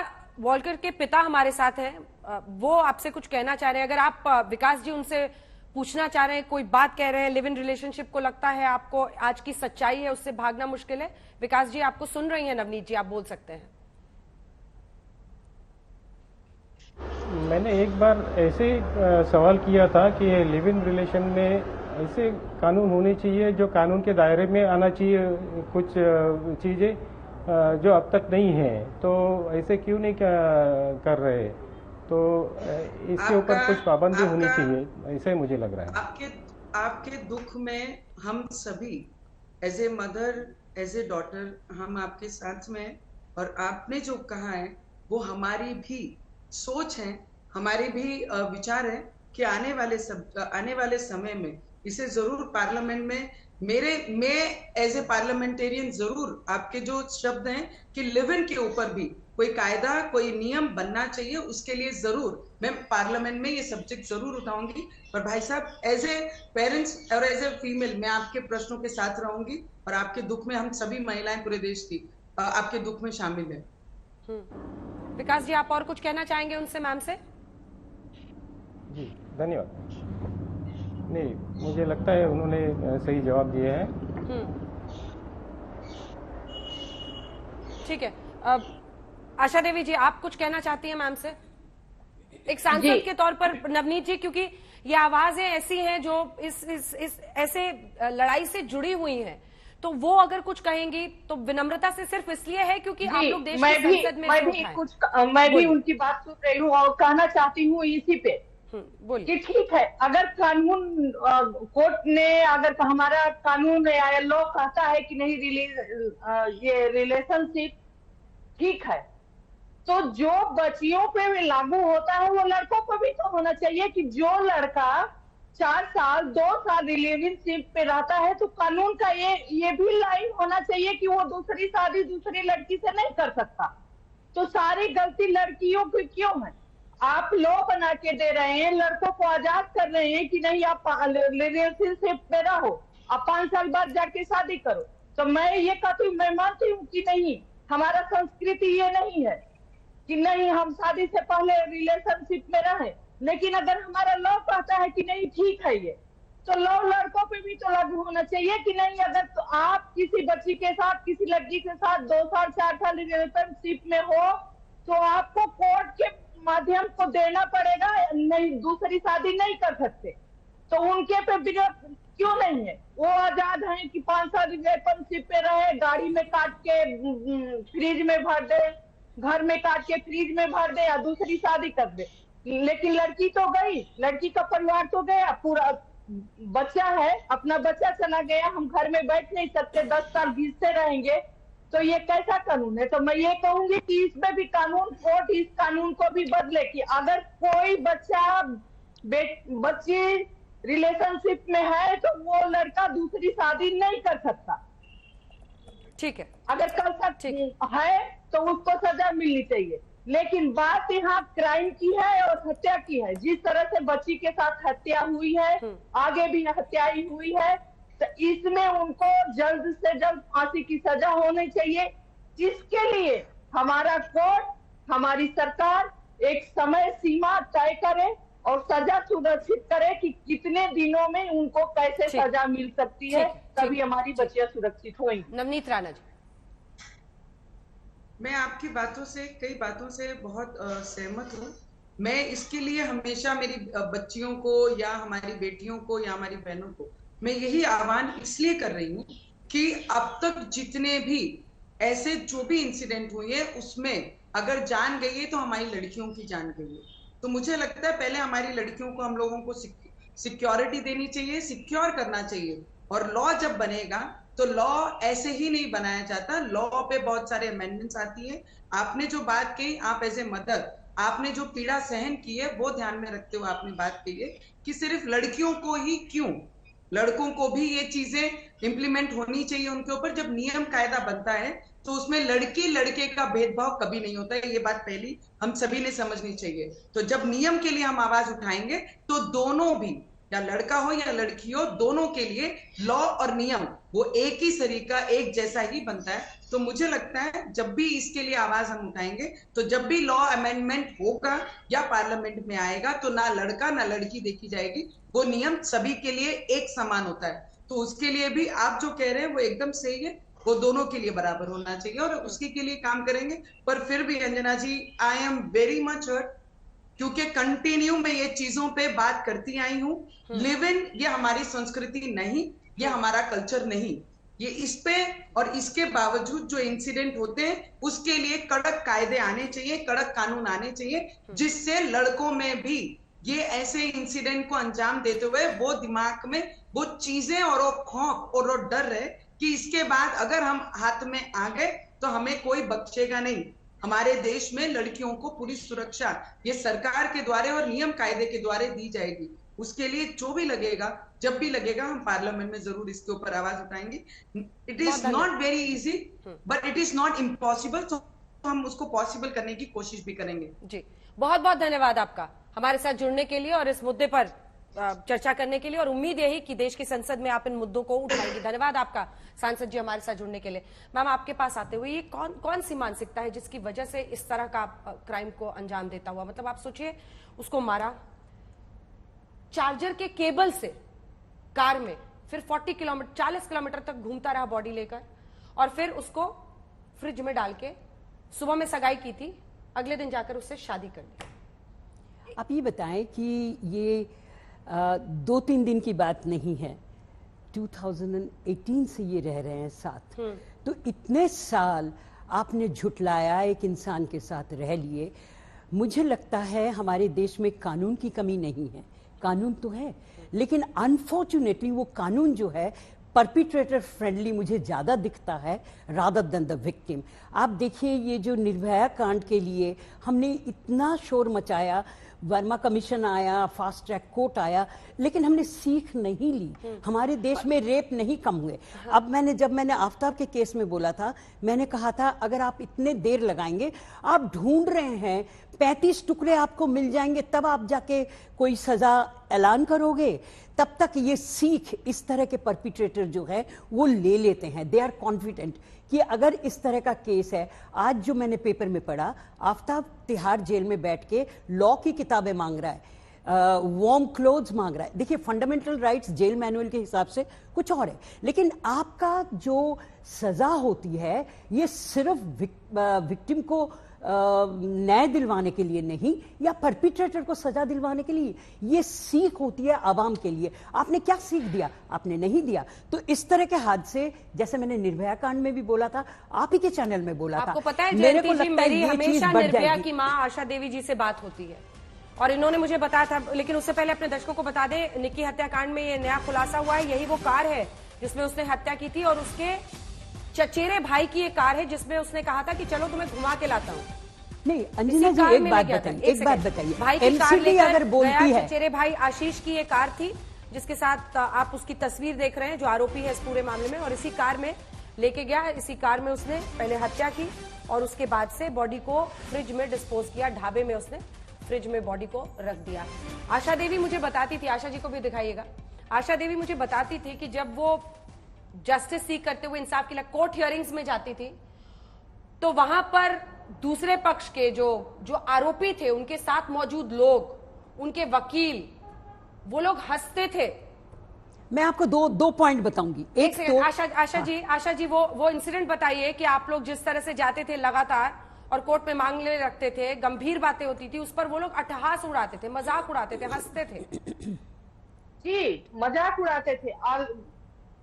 वॉल्कर के पिता हमारे साथ हैं, वो आपसे कुछ कहना चाह रहे हैं। अगर आप विकास जी उनसे पूछना चाह रहे हैं, कोई बात कह रहे हैं लिव इन रिलेशनशिप को, लगता है आपको आज की सच्चाई है उससे भागना मुश्किल है। विकास जी आपको सुन रही हैं, नवनीत जी आप बोल सकते हैं। मैंने एक बार ऐसे सवाल किया था कि लिव इन रिलेशन में ऐसे कानून होने चाहिए जो कानून के दायरे में आना चाहिए, कुछ चीज़ें जो अब तक नहीं है, तो ऐसे क्यों नहीं कर रहे? तो इसके ऊपर कुछ पाबंदी होनी चाहिए, ऐसे मुझे लग रहा है। आपके दुख में हम सभी as a mother, as a daughter, हम आपके साथ में हैं। और आपने जो कहा है वो हमारी भी सोच है, हमारे भी विचार है कि आने वाले समय में इसे जरूर पार्लियामेंट में मैं एज ए पार्लियामेंटेरियन जरूर आपके जो शब्द हैं कि लिव इन के ऊपर भी कोई कायदा, कोई नियम बनना चाहिए, उसके लिए जरूर मैं पार्लियामेंट में ये सब्जेक्ट जरूर उठाऊंगी। पर भाई साहब, एज ए पेरेंट्स और एज ए फीमेल मैं आपके प्रश्नों के साथ रहूंगी और आपके दुख में हम सभी महिलाएं पूरे देश की आपके दुख में शामिल है। विकास जी आप और कुछ कहना चाहेंगे उनसे, मैम से? जी धन्यवाद। नहीं, मुझे लगता है उन्होंने सही जवाब दिए हैं। ठीक है, आशा देवी जी आप कुछ कहना चाहती हैं मैम से एक सांसद के तौर पर? नवनीत जी, क्योंकि ये आवाजें ऐसी हैं जो इस ऐसे लड़ाई से जुड़ी हुई हैं, तो वो अगर कुछ कहेंगी तो विनम्रता से सिर्फ इसलिए है क्योंकि आप लोग देश की संसद में मैं भी उनकी बात सुन रही हूँ और कहना चाहती हूँ इसी पे कि ठीक है, अगर कानून कोर्ट ने, अगर हमारा कानून या लॉ कहता है कि नहीं ये रिलेशनशिप ठीक है, तो जो बच्चियों पे भी लागू होता है वो लड़कों को भी तो होना चाहिए कि जो लड़का 4 साल 2 साल रिलेशनशिप पे रहता है तो कानून का ये भी लाइन होना चाहिए कि वो दूसरी शादी दूसरी लड़की से नहीं कर सकता। तो सारी गलती लड़कियों की क्यों है? आप लॉ बना के दे रहे हैं, लड़कों को आजाद कर रहे हैं कि नहीं आप रिलेशनशिप में रहो, आप 5 साल बाद जाके शादी करो। तो मैं ये कहती हूँ, मैं मानती हूँ कि नहीं, हमारा संस्कृति ये नहीं है कि नहीं हम शादी से पहले रिलेशनशिप में रहे, लेकिन अगर हमारा लॉ कहता है कि नहीं ठीक है ये, तो लॉ लड़कों पे भी तो लागू होना चाहिए कि नहीं। अगर तो आप किसी बच्ची के साथ, किसी लड़की के साथ 2 साल 4 साल रिलेशनशिप में हो तो आपको कोर्ट के माध्यम को देना पड़ेगा, नहीं दूसरी शादी नहीं कर सकते। तो उनके पे विरोध क्यों नहीं है? वो आजाद हैं कि 5 साल रिलेशनशिप पे रहे, गाड़ी में काट के फ्रिज में भर दे, घर में काट के फ्रिज में भर दे या दूसरी शादी कर दे। लेकिन लड़की तो गई, लड़की का परिवार तो गया, पूरा बच्चा है, अपना बच्चा चला गया, हम घर में बैठ नहीं सकते, 10 साल घिसते रहेंगे, तो ये कैसा कानून है? तो मैं ये कहूंगी कि इसमें भी कानून, कोर्ट इस कानून को भी बदले कि अगर कोई बच्ची रिलेशनशिप में है तो वो लड़का दूसरी शादी नहीं कर सकता। ठीक है, अगर कर सकता है तो उसको सजा मिलनी चाहिए। लेकिन बात यहाँ क्राइम की है और हत्या की है। जिस तरह से बच्ची के साथ हत्या हुई है, आगे भी हत्या ही हुई है, तो इसमें उनको जल्द से जल्द फांसी की सजा होनी चाहिए। जिसके लिए हमारा कोर्ट, हमारी सरकार एक समय सीमा तय करे और सजा सुरक्षित करे कि कितने दिनों में उनको कैसे सजा मिल सकती है, तभी हमारी बच्चियां सुरक्षित होंगी। नवनीत राणा जी। मैं आपकी कई बातों से बहुत सहमत हूँ। मैं इसके लिए हमेशा मेरी बच्चियों को या हमारी बेटियों को या हमारी बहनों को मैं यही आह्वान इसलिए कर रही हूँ कि अब तक जितने भी ऐसे जो भी इंसिडेंट हुए हैं उसमें अगर जान गई है तो हमारी लड़कियों की जान गई है। तो मुझे लगता है पहले हमारी लड़कियों को हम लोगों को सिक्योरिटी देनी चाहिए, सिक्योर करना चाहिए। और लॉ जब बनेगा तो लॉ ऐसे ही नहीं बनाया जाता, लॉ पे बहुत सारे अमेंडमेंट्स आती है। आपने जो बात कही, आप एज ए मदर आपने जो पीड़ा सहन की है वो ध्यान में रखते हुए आपने बात कही है कि सिर्फ लड़कियों को ही क्यों, लड़कों को भी ये चीजें इंप्लीमेंट होनी चाहिए उनके ऊपर। जब नियम कायदा बनता है तो उसमें लड़की लड़के का भेदभाव कभी नहीं होता है, ये बात पहली हम सभी ने समझनी चाहिए। तो जब नियम के लिए हम आवाज उठाएंगे तो दोनों भी, या लड़का हो या लड़की हो, दोनों के लिए लॉ और नियम वो एक ही सरीका एक जैसा ही बनता है। तो मुझे लगता है जब भी इसके लिए आवाज हम उठाएंगे तो जब भी लॉ अमेंडमेंट होगा या पार्लियामेंट में आएगा तो ना लड़का ना लड़की देखी जाएगी, वो नियम सभी के लिए एक समान होता है। तो उसके लिए भी आप जो कह रहे हैं वो एकदम सही है, वो दोनों के लिए बराबर होना चाहिए और उसके के लिए काम करेंगे। पर फिर भी Anjana ji, I am very much hurt क्योंकि कंटिन्यू मैं ये चीजों पे बात करती आई हूँ। लिव इन ये हमारी संस्कृति नहीं, ये हमारा कल्चर नहीं, ये इस पे और इसके बावजूद जो इंसिडेंट होते हैं उसके लिए कड़क कायदे आने चाहिए, कड़क कानून आने चाहिए, जिससे लड़कों में भी ये ऐसे इंसिडेंट को अंजाम देते हुए वो दिमाग में वो चीजें और वो खौफ और वो डर रहे कि इसके बाद अगर हम हाथ में आ गए तो हमें कोई बख्शेगा नहीं। हमारे देश में लड़कियों को पूरी सुरक्षा ये सरकार के द्वारा और नियम कायदे के द्वारा दी जाएगी। उसके लिए जो भी लगेगा, जब भी लगेगा, हम पार्लियामेंट में जरूर इसके ऊपर आवाज उठाएंगे। It is not very easy but it is not impossible, तो हम उसको पॉसिबल करने की कोशिश भी करेंगे। जी, बहुत बहुत धन्यवाद आपका हमारे साथ जुड़ने के लिए और इस मुद्दे पर चर्चा करने के लिए, और उम्मीद यही कि देश की संसद में आप इन मुद्दों को उठाएंगे। धन्यवाद आपका सांसद जी हमारे साथ जुड़ने के लिए। मैम, आपके पास आते हुए, ये कौन सी मानसिकता है जिसकी वजह से इस तरह का क्राइम को अंजाम देता हुआ, मतलब आप सोचिए उसको मारा, चार्जर के केबल से कार में, फिर 40 किलोमीटर तक घूमता रहा बॉडी लेकर, और फिर उसको फ्रिज में डाल के सुबह में सगाई की थी, अगले दिन जाकर उससे शादी कर ली। आप ये बताएं कि ये 2-3 दिन की बात नहीं है, 2018 से ये रह रहे हैं साथ, तो इतने साल आपने झुटलाया, एक इंसान के साथ रह लिए। मुझे लगता है हमारे देश में कानून की कमी नहीं है, कानून तो है, लेकिन अनफॉर्चुनेटली वो कानून जो है परपिट्रेटर फ्रेंडली मुझे ज़्यादा दिखता है रादर देन द विक्टिम। आप देखिए, ये जो निर्भया कांड के लिए हमने इतना शोर मचाया, वर्मा कमीशन आया, फास्ट ट्रैक कोर्ट आया, लेकिन हमने सीख नहीं ली। हमारे देश में रेप नहीं कम हुए। अब जब मैंने आफ्ताब के केस में बोला था, मैंने कहा था अगर आप इतने देर लगाएंगे, आप ढूंढ रहे हैं 35 टुकड़े आपको मिल जाएंगे, तब आप जाके कोई सजा ऐलान करोगे, तब तक ये सीख इस तरह के परपिट्रेटर जो है वो ले लेते हैं। दे आर कॉन्फिडेंट कि अगर इस तरह का केस है, आज जो मैंने पेपर में पढ़ा, आफ्ताब तिहाड़ जेल में बैठ के लॉ की किताबें मांग रहा है, वार्म क्लोथ्स मांग रहा है। देखिए, फंडामेंटल राइट्स जेल मैनुअल के हिसाब से कुछ और है, लेकिन आपका जो सजा होती है ये सिर्फ विक्टिम को न्याय दिलवाने के लिए नहीं, या परपिट्रेटर को सजा दिलवाने के लिए, ये सीख होती है आवाम के लिए। आपने क्या सीख दिया? आपने नहीं दिया। तो इस तरह के हादसे, जैसे मैंने निर्भया कांड में भी बोला था, आप ही के चैनल में बोला था, आपको पता है मेरे को जयंती जी, लगता है मेरी ये चीज हमेशा बढ़ निर्भया जाएगी। की मां आशा देवी जी से बात होती है और इन्होंने मुझे बताया था, लेकिन उससे पहले अपने दर्शकों को बता दें, निक्की हत्याकांड में ये नया खुलासा हुआ है, यही वो कार है जिसमें उसने हत्या की थी, और उसके चचेरे भाई की ये कार है जिसमें उसने कहा था कि चलो तुम्हें घुमा के लाता हूँ। नहीं अंजना जी, एक बात बताइए, भाई की कार एमसीडी अगर बोलती है, चचेरे भाई आशीष की ये कार थी जिसके साथ आप उसकी तस्वीर देख रहे हैं, जो आरोपी है इस पूरे मामले में, और इसी कार में लेके गया, इसी कार में उसने पहले हत्या की और उसके बाद से बॉडी को फ्रिज में डिस्पोज किया, ढाबे में उसने फ्रिज में बॉडी को रख दिया। आशा देवी मुझे बताती थी, आशा जी को भी दिखाइएगा, आशा देवी मुझे बताती थी कि जब वो जस्टिस सीख करते हुए इंसाफ के लिए कोर्ट हियरिंग्स में जाती थी, तो वहां पर दूसरे पक्ष के जो आरोपी थे, उनके साथ मौजूद लोग, उनके वकील, वो लोग हंसते थे। मैं आपको दो पॉइंट बताऊंगी। एक तो आशा जी वो इंसिडेंट बताइए कि आप लोग जिस तरह से जाते थे लगातार और कोर्ट में मांगने रखते थे, गंभीर बातें होती थी, उस पर वो लोग अट्टहास उड़ाते थे, मजाक उड़ाते थे, हंसते थे। जी, मजाक उड़ाते थे। और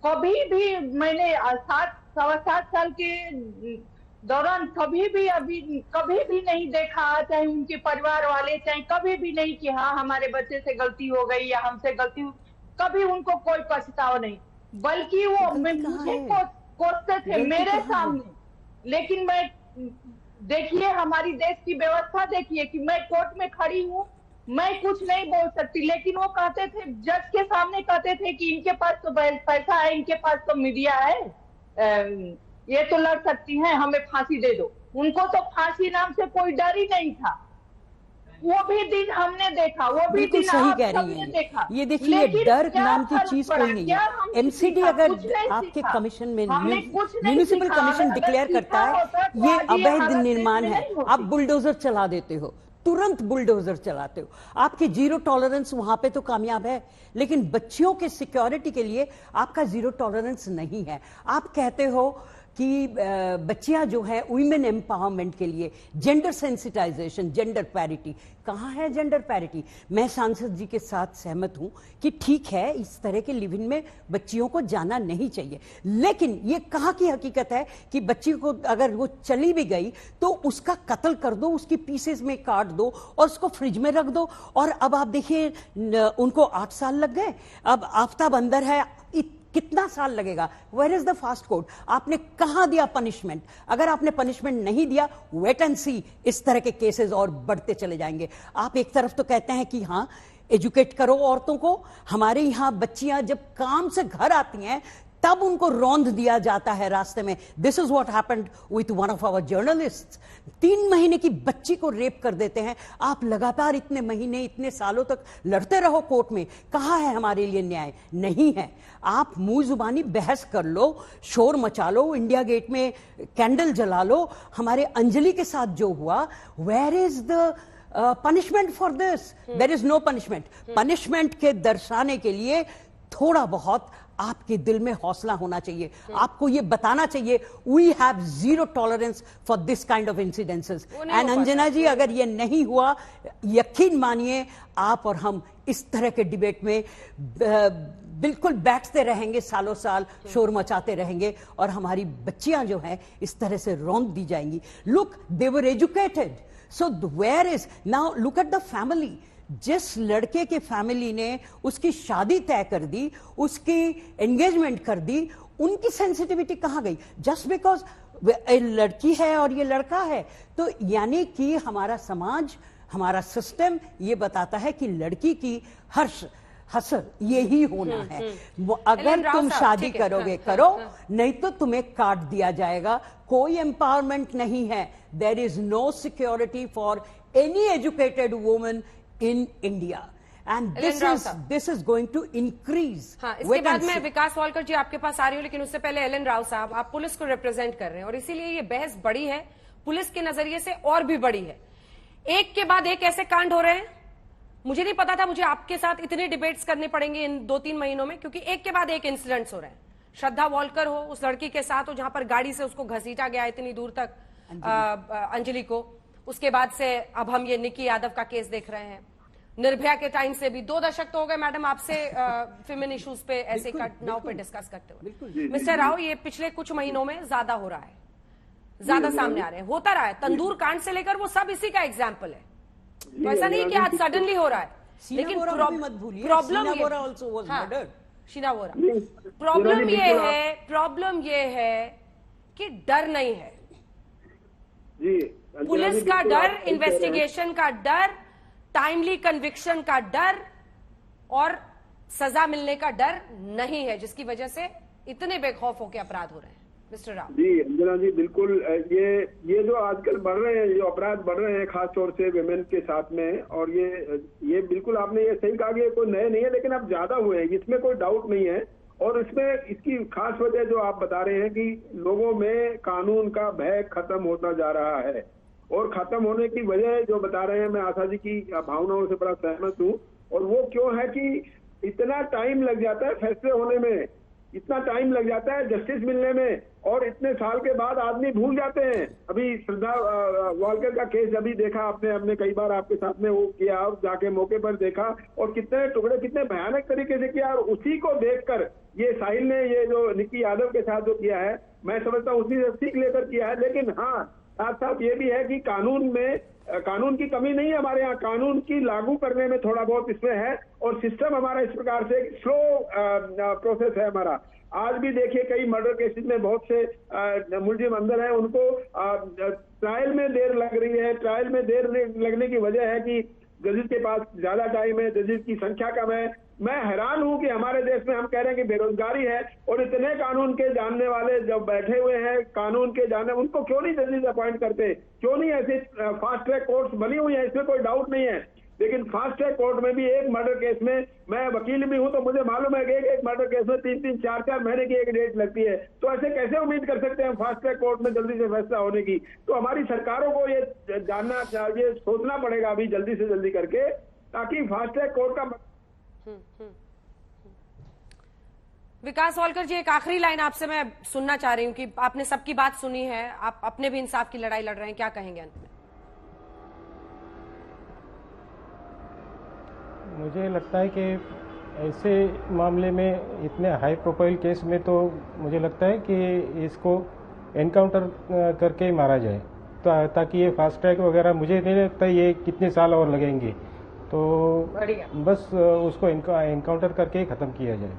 कभी भी मैंने 7.25 साल के दौरान कभी भी नहीं देखा, चाहे उनके परिवार वाले, चाहे कभी भी नहीं कि हाँ हमारे बच्चे से गलती हो गई या हमसे गलती हुई, कभी उनको कोई पछतावा नहीं, बल्कि वो मुझे कोसते थे मेरे सामने। लेकिन मैं देखिए हमारी देश की व्यवस्था देखिए कि मैं कोर्ट में खड़ी हूँ, मैं कुछ नहीं बोल सकती, लेकिन वो कहते थे, जज के सामने कहते थे कि इनके पास तो पैसा है, इनके पास तो मीडिया है, ये तो लड़ सकती हैं, हमें फांसी दे दो। उनको तो फांसी नाम से कोई डर ही नहीं था। वो भी दिन हमने देखा, वो भी दिन सही कह रही है देखा। ये देखिए, डर नाम की चीज कोई नहीं है। एमसीडी अगर आपके कमिशन में म्यूनिसिपल कमीशन डिक्लेयर करता है ये अवैध निर्माण है, आप बुलडोजर चला देते हो, तुरंत बुलडोजर चलाते हो, आपकी जीरो टॉलरेंस वहां पे तो कामयाब है। लेकिन बच्चियों के सिक्योरिटी के लिए आपका जीरो टॉलरेंस नहीं है। आप कहते हो कि बच्चियां जो है वुमेन एम्पावरमेंट के लिए जेंडर सेंसिटाइजेशन, जेंडर पैरिटी, कहाँ है जेंडर पैरिटी? मैं सांसद जी के साथ सहमत हूं कि ठीक है इस तरह के लिव इन में बच्चियों को जाना नहीं चाहिए, लेकिन ये कहाँ की हकीकत है कि बच्ची को अगर वो चली भी गई तो उसका कत्ल कर दो, उसकी पीसेस में काट दो और उसको फ्रिज में रख दो। और अब आप देखिए उनको 8 साल लग गए, अब आफ्ताब अंदर है, कितना साल लगेगा? Where is the fast court? आपने कहां दिया पनिशमेंट? अगर आपने पनिशमेंट नहीं दिया, वेट एंड सी, इस तरह के केसेस और बढ़ते चले जाएंगे। आप एक तरफ तो कहते हैं कि हाँ एजुकेट करो औरतों को, हमारे यहां बच्चियां जब काम से घर आती हैं तब उनको रौंद दिया जाता है रास्ते में। This is what happened with one of our journalists. 3 महीने की बच्ची को रेप कर देते हैं। आप लगातार इतने महीने, इतने सालों तक लड़ते रहो कोर्ट में, कहां है हमारे लिए न्याय? नहीं है। आप मुंह जुबानी बहस कर लो, शोर मचा लो, इंडिया गेट में कैंडल जला लो। हमारे अंजलि के साथ जो हुआ, where is the punishment for this? There is no punishment. Punishment के दर्शाने के लिए थोड़ा बहुत आपके दिल में हौसला होना चाहिए। आपको ये बताना चाहिए we have zero tolerance for this kind of incidences. And Anjana ji, अगर ये नहीं हुआ, यकीन मानिए आप और हम इस तरह के डिबेट में बिल्कुल बैठते रहेंगे, सालों साल शोर मचाते रहेंगे और हमारी बच्चियां जो हैं इस तरह से रौंद दी जाएंगी। Look, they were educated, so where is now, look at the family. जिस लड़के के फैमिली ने उसकी शादी तय कर दी, उसकी एंगेजमेंट कर दी, उनकी सेंसिटिविटी कहां गई? जस्ट बिकॉज लड़की है और ये लड़का है, तो यानी कि हमारा समाज, हमारा सिस्टम ये बताता है कि लड़की की हर्ष हसर यही होना है। अगर तुम शादी करोगे करो, नहीं तो तुम्हें काट दिया जाएगा। कोई एम्पावरमेंट नहीं है। There is no security for any educated woman in India, and this is going to increase. हाँ, इसके बाद मैं विकास वालकर जी आपके पास आ रही हूँ, लेकिन उससे पहले एलन राव साहब, आप पुलिस को रिप्रेजेंट कर रहे हैं और इसीलिए ये बहस बड़ी है, पुलिस के नजरिए से और भी बड़ी है। एक के बाद एक ऐसे कांड हो रहे हैं, मुझे नहीं पता था मुझे आपके साथ इतने डिबेट्स करने पड़ेंगे इन 2-3 महीनों में, क्योंकि एक के बाद एक इंसिडेंट्स हो रहे हैं। श्रद्धा वॉलकर हो, उस लड़की के साथ हो जहां पर गाड़ी से उसको घसीटा गया इतनी दूर तक, अंजलि को। उसके बाद से अब हम ये निकी यादव का केस देख रहे हैं। निर्भया के टाइम से भी 2 दशक तो हो गए मैडम आपसे फेमिन इश्यूज पे, ऐसे घटनाओं पे डिस्कस करते हुए। मिस्टर राव, ये पिछले कुछ महीनों में ज्यादा हो रहा है, ज्यादा सामने आ रहे हैं, होता रहा है। तंदूर कांड से लेकर वो सब इसी का एग्जाम्पल है। तो ऐसा नहीं कि आज सडनली हो रहा है, लेकिन शीना वोरा, प्रॉब्लम ये है कि डर नहीं है। पुलिस का डर, इन्वेस्टिगेशन का डर, टाइमली कन्विक्शन का डर और सजा मिलने का डर नहीं है, जिसकी वजह से इतने बेखौफ होकर अपराध हो रहे हैं। मिस्टर राव जी, अंजना जी, बिल्कुल ये जो आजकल बढ़ रहे हैं, जो अपराध बढ़ रहे हैं खास तौर से विमेन के साथ में, और ये बिल्कुल आपने ये सही कहा कि ये कोई नए नहीं है, लेकिन अब ज्यादा हुए हैं, इसमें कोई डाउट नहीं है। और इसमें इसकी खास वजह जो आप बता रहे हैं कि लोगों में कानून का भय खत्म होता जा रहा है, और खत्म होने की वजह जो बता रहे हैं, मैं आशा जी की भावनाओं से बड़ा सहमत हूँ। और वो क्यों है कि इतना टाइम लग जाता है फैसले होने में, इतना टाइम लग जाता है जस्टिस मिलने में, और इतने साल के बाद आदमी भूल जाते हैं। अभी श्रद्धा वालकर का केस अभी देखा आपने, हमने कई बार आपके साथ में वो किया और जाके मौके पर देखा, और कितने टुकड़े कितने भयानक तरीके से किया, और उसी को देखकर ये साहिल ने ये जो निक्की यादव के साथ जो किया है, मैं समझता हूँ उसी से सीख लेकर किया है। लेकिन हाँ, साथ साथ ये भी है कि कानून की कमी नहीं है हमारे यहाँ, कानून की लागू करने में थोड़ा बहुत इसमें है, और सिस्टम हमारा इस प्रकार से स्लो प्रोसेस है हमारा। आज भी देखिए कई मर्डर केसेस में बहुत से मुलजिम अंदर हैं, उनको ट्रायल में देर लग रही है। ट्रायल में देर लगने की वजह है कि जजेस के पास ज्यादा टाइम है, जजेस की संख्या कम है। मैं हैरान हूं कि हमारे देश में हम कह रहे हैं कि बेरोजगारी है, और इतने कानून के जानने वाले जब बैठे हुए हैं, कानून के जानने, उनको क्यों नहीं जजेस अपॉइंट करते, क्यों नहीं ऐसे फास्ट ट्रैक कोर्ट्स बनी हुई है, इसमें कोई डाउट नहीं है। लेकिन फास्ट ट्रैक कोर्ट में भी एक मर्डर केस में, मैं वकील भी हूं तो मुझे मालूम है कि एक मर्डर केस में 3-3, 4-4 महीने की एक डेट लगती है। तो ऐसे कैसे उम्मीद कर सकते हैं फास्ट ट्रैक कोर्ट में जल्दी से फैसला होने की? तो हमारी सरकारों को ये जानना चाहिए, सोचना पड़ेगा अभी जल्दी से जल्दी करके, ताकि फास्ट ट्रैक कोर्ट का। विकास वालकर जी, एक आखिरी लाइन आपसे मैं सुनना चाह रही हूं कि आपने सबकी बात सुनी है, आप अपने भी इंसाफ की लड़ाई लड़ रहे हैं, क्या कहेंगे अंत में? मुझे लगता है कि ऐसे मामले में, इतने हाई प्रोफाइल केस में, तो मुझे लगता है कि इसको एनकाउंटर करके ही मारा जाए, तो ताकि ये फास्ट ट्रैक वगैरह, मुझे नहीं लगता ये कितने साल और लगेंगे, तो बस उसको एनकाउंटर करके ही खत्म किया जाए।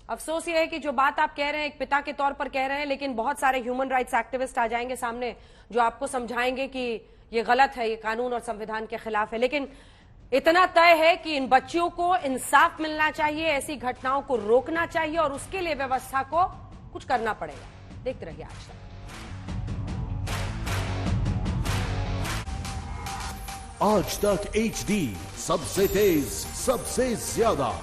अफसोस ये है कि जो बात आप कह रहे हैं एक पिता के तौर पर कह रहे हैं, लेकिन बहुत सारे ह्यूमन राइट्स एक्टिविस्ट आ जाएंगे सामने जो आपको समझाएंगे कि ये गलत है, ये कानून और संविधान के खिलाफ है। लेकिन इतना तय है कि इन बच्चियों को इंसाफ मिलना चाहिए, ऐसी घटनाओं को रोकना चाहिए, और उसके लिए व्यवस्था को कुछ करना पड़ेगा। देखते रहिए आज तक HD, सबसे तेज, सबसे ज्यादा।